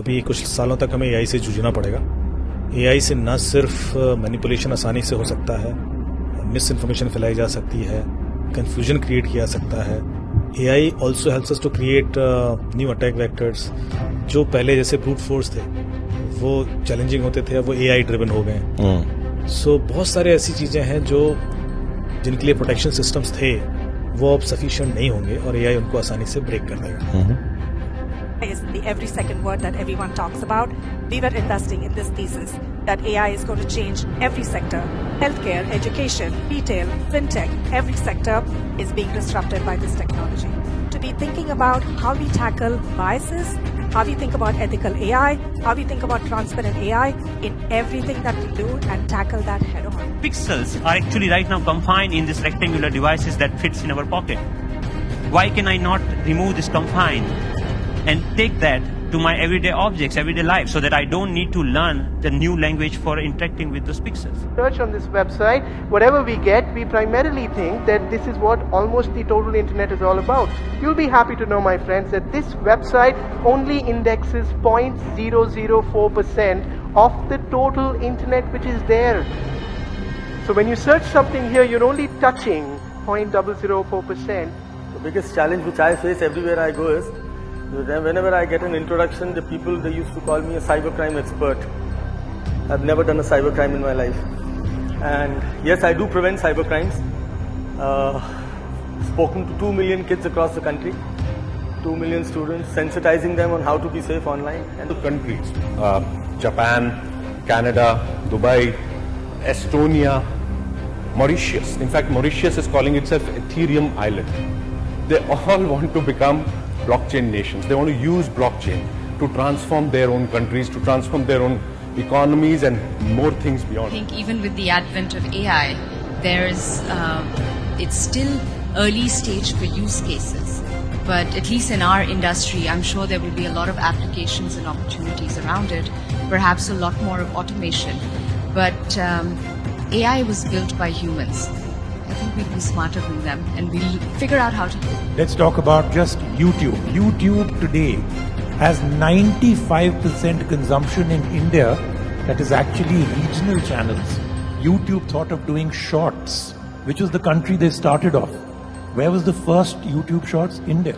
अभी कुछ सालों तक हमें एआई से जूझना पड़ेगा। एआई से न सिर्फ मैनिपुलेशन आसानी से हो सकता है, मिस इन्फॉर्मेशन फैलाई जा सकती है, कंफ्यूजन क्रिएट किया जा सकता है। AI also helps us to create new attack vectors. जो पहले जैसे ब्रूट फोर्स थे वो चैलेंजिंग होते थे, अब वो एआई ड्रिवन हो गए। सो बहुत सारे ऐसी चीजें हैं जो जिनके लिए प्रोटेक्शन सिस्टम्स थे वो अब सफिशिएंट नहीं होंगे और एआई उनको आसानी से ब्रेक कर देगा। Is the every second word that everyone talks about. We were investing in this thesis that AI is going to change every sector. Healthcare, education, retail, fintech, every sector is being disrupted by this technology. To be thinking about how we tackle biases, how we think about ethical AI, how we think about transparent AI in everything that we do and tackle that head on. Pixels are actually right now confined in these rectangular devices that fits in our pocket. Why can I not remove this confine and take that to my everyday objects, everyday life, so that I don't need to learn the new language for interacting with those pixels. Search on this website, whatever we get, we primarily think that this is what almost the total internet is all about. You'll be happy to know, my friends, that this website only indexes 0.004% of the total internet which is there. So when you search something here, you're only touching 0.004%. The biggest challenge which I face everywhere I go is, whenever I get an introduction, the people, they used to call me a cybercrime expert. I've never done a cybercrime in my life. And yes, I do prevent cybercrimes. Spoken to 2 million kids across the country, 2 million students, sensitizing them on how to be safe online. And the countries, Japan, Canada, Dubai, Estonia, Mauritius. In fact, Mauritius is calling itself Ethereum Island. They all want to become blockchain nations. They want to use blockchain to transform their own countries, to transform their own economies and more things beyond. I think even with the advent of AI, it's still early stage for use cases. But at least in our industry, I'm sure there will be a lot of applications and opportunities around it, perhaps a lot more of automation. But AI was built by humans. I think we'll be smarter than them and we'll figure out how to do it. Let's talk about just YouTube. YouTube today has 95% consumption in India that is actually regional channels. YouTube thought of doing shorts, which was the country they started off. Where was the first YouTube shorts? India.